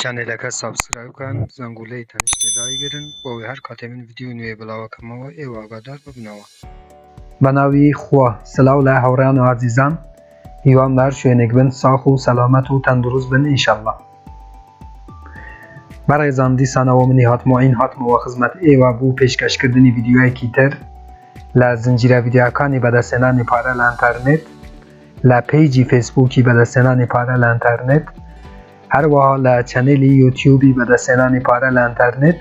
چنلەکە سابسکرایب بکەن زەنگوولەی تەنیشت دایگرن بۆ هەر کاتێ من ڤیدیۆ نوێ بڵاوەکەمەوە ئێوە ئاگادار ببنەوە. بەناوی خوا سلااو لە هەوڕیان و عزیزان، هیوام لار شوێنێک بن ساخ و سەلامەت و تەندروست بن ئینشەڵڵا. بەڕێزان دیسانەوە منی هاتمەوە هاتمەوە خزمەت ئێوە بوو پێشکەشکردنی ڤیدیۆیەکی تر لە زنجیرە ڤیدیۆکانی بەدەستهێنانی پارە لە ئینتەرنێت، لە پەیجی فێسبووکی بەدەستهێنانی پارە لە ئینتەرنێت، هەروەها لە چەنێلی یوتیوبی بەدەستهێنانی پارە لە ئینتەرنێت.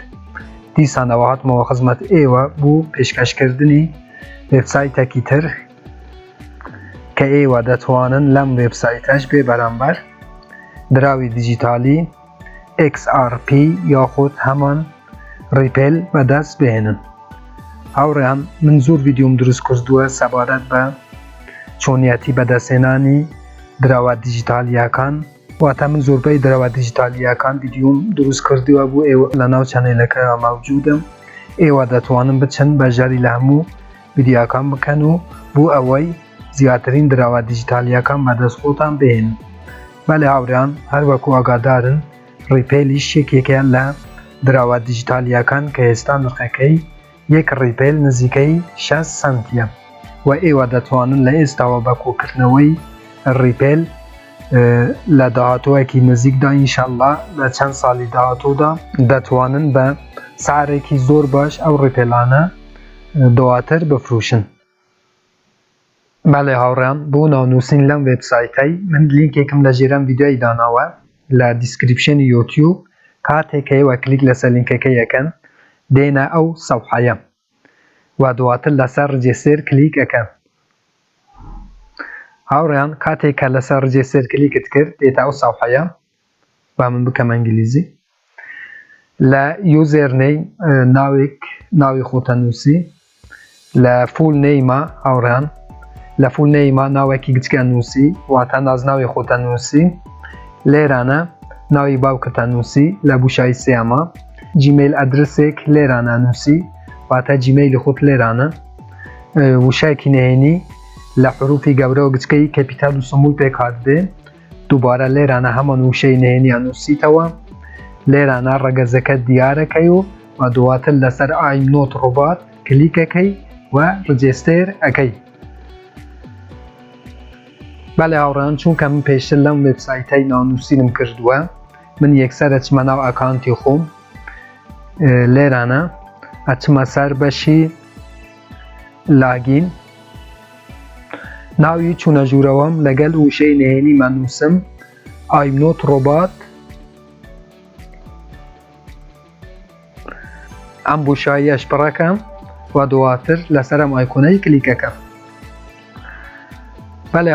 دیسانەوە هاتمەوە خزمەت ئێوە بوو پێشکەشکردنی وێبسایتێکی تر کە ئێوە دەتوانن لەم وێبسایتەش بێ بەرامبەر دراوی دیجیتالی XRP یاخود هەمان ریپل بەدەست بهێنن. هاوڕێیان من زۆر ڤیدیۆم دروست کردووە سەبارەت بە چۆنیەتی بەدەستهێنانی دراوە دیجیتالیەکان، واتە من زۆربەی دراوە دیجیتالیەکان ڤیدیۆم دروست کردووە بۆ ئێوە لە ناو چەنێلەکە مەوجودم. ئێوە دەتوانن بچن بەژەری لە هەموو ڤیدیۆکان بکەن و بۆ ئەوەی زیاترین دراوە دیجیتالیەکان بەدەست خۆتان بهێنن. بەڵێ هاوڕێیان هەروەکو ئاگادارن ریپێلیش یەکێکە لە دراوە دیجیتالیەکان کە ئێستا نرخەکەی یەک ریپێل نزیکەی 6 سنتیە و ئێوە دەتوانن لە ئێستاوە بە کۆکردنەوەی ریپێل لە داهاتووەکی نزیکدا ئینشەڵڵا لە چەند ساڵی داهاتوودا دەتوانن بە سعرێکی زۆر باش ئەو ریپێلانە دواتر بفروشن. بەڵێ هاوڕێیان بۆ ناونووسین لەم وێبسایتەی من لینکێکم لە ژێرەم ڤیدیۆی داناوە لە دیسکریپشنی یوتیوب. کاتێک ئێوە کلیک لەسەر لینکەکە یەکەن دێنە ئەو سەفحەیە و دواتر لەسەر ڕجێستر کلیک ئەەکەن. هاوڕێیان کاتێک کە لەسەر ڕجێستر کلیکت کرد دێتە ئەو سەفحەیە با من بکەم ئەنگلیزی. لە یوزێرنەی ناوی خۆتە نووسی، لە فول نەیمە هاوڕێیان لە فول نەیمە ناوێکی گچکە نووسی واتە نازناوی خۆتە نووسی، لێرانە ناوی باوکتە نووسی لە بوشایی سێەمە، جیمیل ئەدرسێک لێرانە نووسی واتە جیمەیلی خۆت لێرانە، وشایەکی نهێنی لە حروفی گەورە و گچکەی کەپیتال و سمول پێک هاتبێ، دووبارە لێرانە هەمان وشەی نهێنیە نووسیتەوە، لێرانە ڕەگەزەکە دیارەکەی و دواتر لەسەر ئایم نۆت ڕۆبات کلیکەکەی و ڕجێستر ئەەکەی. بەڵێ هاوڕێیان چونکە من پێشتر لەم وێبسایتەی ناونووسینم کردووە من یەکسەر ئەچمە ناو ئەکاونتی خۆم، لێرانە ئەچمە سەر بەشی لاگین، ناوی چوونە ژوورەوەم لەگەڵ وشەی نهێنی مەنووسم ئایم نۆت ڕۆبات، ئەم بوشاییەش پڕەکەم و دواتر لەسەر ئەم ئایکۆنەی کلیکەکەم. بەڵێ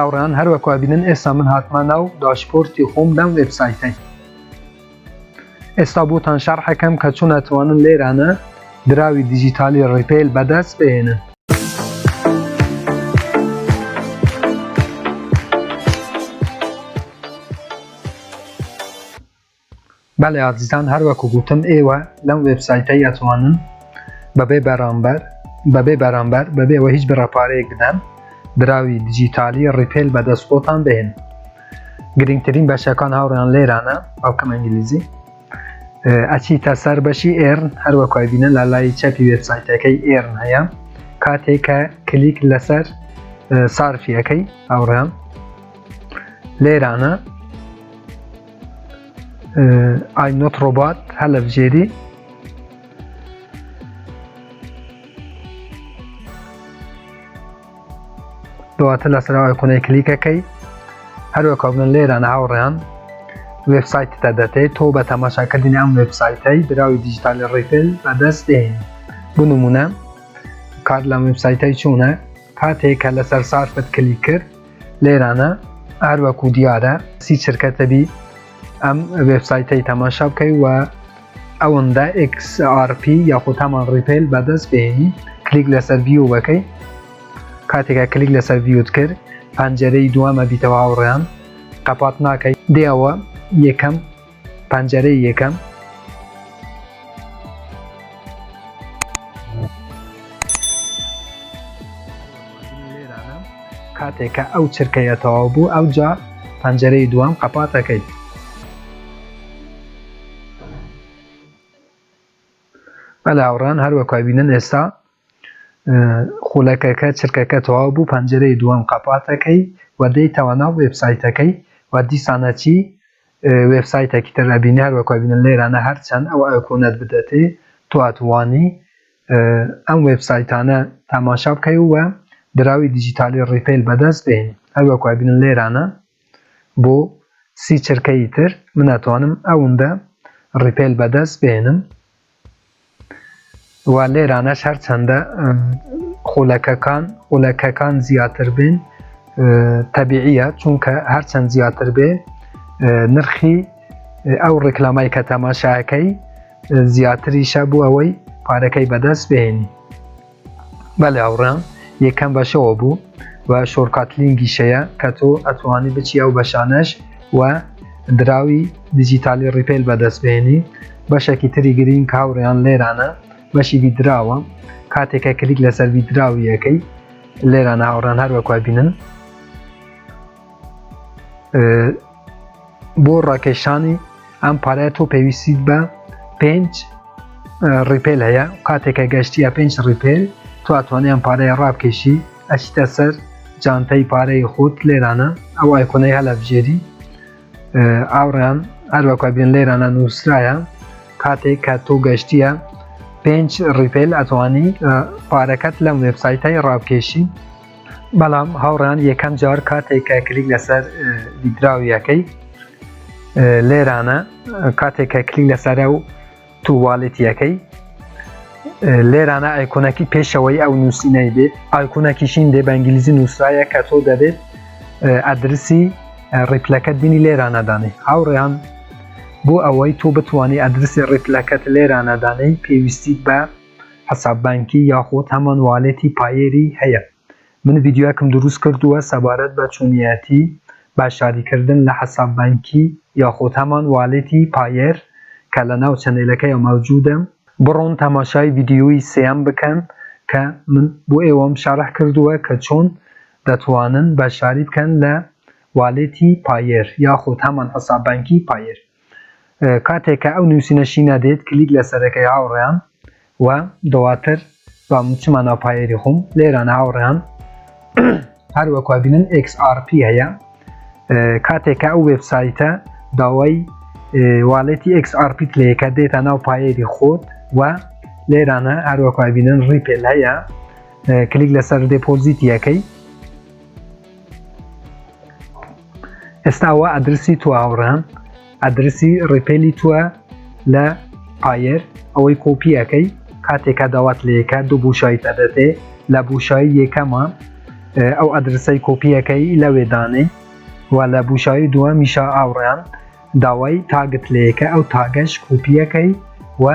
هاوڕێیان هەروەکوا بینن ئێستا من هاتمە ناو داشبۆرتی خۆم لەم وێبسایتەی. ئێستا بۆتان شەرحەکەم کە چۆن ئەتوانن لێرانە دراوی دیجیتالی ریپێل بەدەست بهێنن. بەڵێ عزیزان هەروەکو گوتم ئێوە لەم وێبسایتەی ئەتوانن بەبێ بەرامبەر بەبێەوە هیچ بڕەپارەیەک بدەن دراوی دیجیتالی ریپێل بەدەست خۆتان بهێن. گرنگترین بەشەکان هاوڕێیان لێرانە باوکەم ئەنگلیزی ئەچیتە سەر بەشی ئێرن، هەروەکوای بینن لە لای چەپی وێبسایتەکەی ئێرن هەیە. کاتێک کە کلیک لەسەر سارفیەکەی هاوڕێیان لێرانە ئایم نۆت ڕۆبات هەلەبژێری دواتر لەسەر ئایکۆنەی کلیکەکەی هەروەکوا بنن لێرانە هاوڕێیان وێبسایتتە دەتێت تۆ بە تەماشاکردنی ئەم وێبسایتەی دراوی دیجیتالی ریپێل بەدەست دێنی. بۆ نمونە کار لەم وێبسایتەی چوونە کاتێک کە لەسەر سارفت کلیک کرد لێرانە هەروەکو دیارە سی چرکەتەبی ئەم وێبسایتەی تەماشا بکەی و ئەوەندە XRP یاخود هەمان ریپێل بەدەست بهێنی. کلیک لەسەر ڤیۆ بەکەی، کاتێکە کلیک لەسەر ڤیۆت کرد پەنجەرەی دووەمە بیتەوە هاوڕێیان قەپات ناکەی دێەوە یەکەم پەنجەرەی یەکەم، کاتێکە ئەو چرکەیە تەواو بوو ئەوجا پەنجەرەی دووەم قەپات دەکەیت. بەڵێ هاوڕان هەروەک بینن ئێستا خولەکەکە چرکەکە تەواو بوو، پەنجەرەی دووەم قەپات دەکەی و دەیتەوە ناو وێبسایتەکەی و دیسانە چی وێبسایتێکی تر ئەبینی. هەروەک بینن لێرانە هەرچەند ئەو ئایکۆنەت بدەتێ تۆ ئەتوانی ئەم وێبسایتانە تەماشا بکەی و دراوی دیجیتالی ڕیپێل بەدەست بهێنی. هەروەک بینن لێرانە بۆ 30 چرکەی تر من ئەتوانم ئەوەندە ڕیپێل بەدەست بهێنم و لێرانەش هەرچەندە خولەکەکان زیاتر بێن تەبیعیە، چونکە هەرچەند زیاتر بێ نرخی ئەو ڕێکلامای کە تەماشاکەی زیاتریشە بۆ ئەوەی پارەکەی بەدەست بهێنی. بەڵێ هاوڕان یەکەم بەشەوە بوو و شۆرکات لینگیشەیە کە تۆ ئەتوانی بچی ئەو بەشانەش و دراوی دیجیتالی ڕیپێل بەدەست بهێنی. بەشێکی تری گرین کە هاوڕێیان لێرانە بەشی ویدراوە. کاتێکە کلیک لەسەر ویدراوی یەکەی لێرانە هاوڕان هەروەک بینن بۆ ڕاکێشانی ئەم پارەیە تۆ پێویستیت بە 5 ڕیپێل هەیە. کاتێکە گەشتیە 5 ڕیپێل تۆ ئەتوانی ئەم پارەیە ڕابکێشی ئەچیتە سەر جانتەی پارەی خۆت. لێرانە ئەو ئایکۆنەی هەلەبژێری ئاوڕیان هەروەک بینن لێرانە نووسرایە کاتێک کە تۆ گەشتیە 5 ڕیپێل ئەتوانی پارەکەت لەم وێبسایتەی ڕابکێشی. بەڵام هاوڕان یەکەم جار کاتێکە کلیک لەسەر ویدراویەکەی لێرانە کاتێکە کلیک لەسەر ئەو توواڵێتیەکەی لێرانە ئایکۆنەکی پێشەوەی ئەو نووسینەی بێت ئایکۆنەکیشین دێ بە ئینگلیزی نووسرایە کە تۆ دەبێت ئەدرسی ڕیپلەکەت بینی لێرانەدانێ. هاوڕێیان بۆ ئەوەی تۆ بتوانانی ئەدرسی ڕیپلەکەت لێرانەدانەی پێویستیت بە حساب بانکی یاخۆت هەمان واڵێتی پایەری هەیە. من ڤیدیۆیەکم دروست کردووە سەبارەت بە چۆنیەتی باشاریکردن لە حساب بانکی یاخۆت هەمان واڵێتی پایر کە لە ناو چەنێلەکەی مەوجودە. بڕۆن تەماشای ڤیدیۆی سێیەم بکەن کە من بۆ ئێوەم شەرح کردووە کە چۆن دەتوانن باشاری بکەن لە واڵێتی پایر یاخۆت هەمان حساب بانکی پایر. کاتێکە ئەو نووسینەشی نەدێت کلیک لەسەرەکەی هاوڕێیان و دواتر با چما ناو پایەری خۆم لێرانە هاوڕێیان هەروەک بینن XRP هەیە. کاتێکە ئەو وێبسایتە داوای واڵێتی XRP لەیەکە دێتە ناو پایەری خۆت و لێرانە هەروەک بینن ڕیپێل هەیە. کلیک لەسەر دێپۆزیتیەکەی ئێستاوە ئەدرسی تو هاوڕێیان ئەدرسی ڕیپێلی تووە لە پایر ئەوەی کۆپیەکەی کاتێکە داوات لەیەکە دوو بوشایی دەدەتێ لە بوشایی یەکەمە ئەو ئەدرسەی کۆپیەکەی لەوێدانێ و لە بوشایی دووە میشە ئاوڕیان داوای تاگت لەیەکە ئەو تاگەش کۆپیەکەی و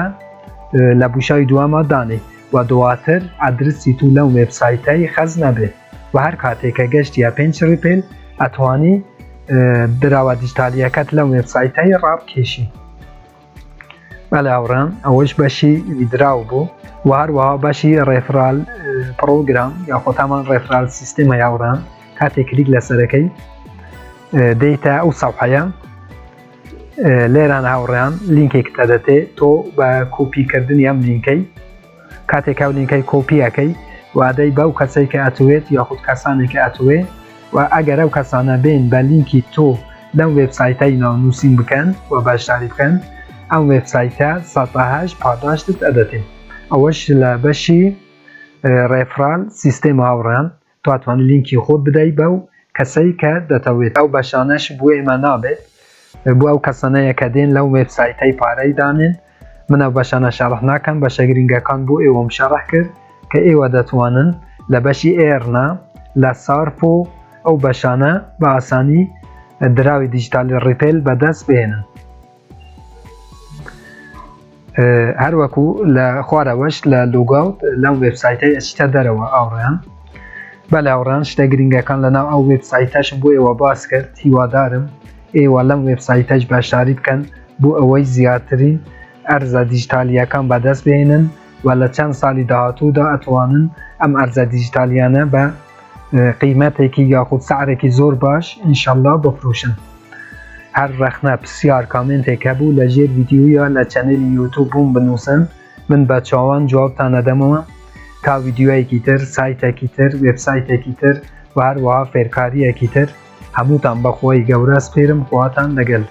لە بوشایی دووەمە دانێ و دواتر ئەدرسی تو لەم وێبسایتەی خەز نەبێت و هەر کاتێکە گەشتیە 5 ڕیپێل ئەتوانی دراوە دیجیتالیەکەت لەم وێبسایتەی ڕابکێشی. بەڵێ هاوڕان ئەوەش بەشی ویدراو بوو و هەروەها بەشی ڕێفرال پرۆگرام یاخۆت هەمان ڕێفرال سیستەمە هاوڕان کاتێک کلیک لەسەرەکەی دەیتە ئەو سەفحەیە لێران هاوڕێیان لینکێک دەدەتێ تۆ بە کۆپیکردنی ئەم لینکەی کاتێک ئەو لینکەی کۆپیەکەی وادەی بەو کەسەی کە ئەتوێت یاخود کەسانێکی ئەتوێ و ئەگەر ئەو کەسانە بێن بە لینکی تۆ لەم وێبسایتەی ناونووسین بکەن و باشداری بکەن ئەم وێبسایتە 108 پاداشتت ئەدەتێن. ئەوەش لە بەشی ڕێفرال سیستەم هاوڕێیان تو ئەتوانی لینکی خۆت بدەیت بەو کەسەی کە دەتەوێت. ئەو بەشانەش بۆ ئێمە نابێت بۆ ئەو کەسانەیە کە دێن لەو وێبسایتەی پارەی دانێن. من ئەو بەشانە شەرح ناکەم بەشە گرنگەکان بۆ ئێوەم شەرح کرد کە ئێوە دەتوانن لە بەشی ئێرنا لە سارپ و ئەو بەشانە بە ئاسانی دراوی دیجیتالی ڕیپێل بەدەست بهێنن. هەروەکو لە خوارەوەش لە لۆگاوت لەم وێبسایتەی ئەچیتە دەرەوە ئاوڕێیان. بەڵێ ئاوڕێیان شتە گرنگەکان لەناو ئەو وێبسایتەشم بۆ ئێوە باس کرد. هیوادارم ئێوە لەم وێبسایتەش باشداری بکەن بۆ ئەوەی زیاترین ئەرزە دیجیتالیەکان بەدەست بهێنن و لە چەند ساڵی داهاتوودا ئەتوانن ئەم ئەرزە دیجیتالیانە بە قیمتێکی یاخود سعرێکی زۆر باش ئینشەڵڵا بفرۆشن. هەر رەخنە پرسیار کامنتێک هەبوو لە ژێر ڤیدیۆیە لە چەنێلی یوتیوب بووم بنووسن، من بە چاوان جوابتان ئەدەمەوە تا ڤیدیۆیەکی تر، سایتێکی تر، وێبسایتێکی تر و هەروەها فێرکاریەکی تر. هەمووتان بەخوای گەورە سپێرم، خواتان لەگەڵ.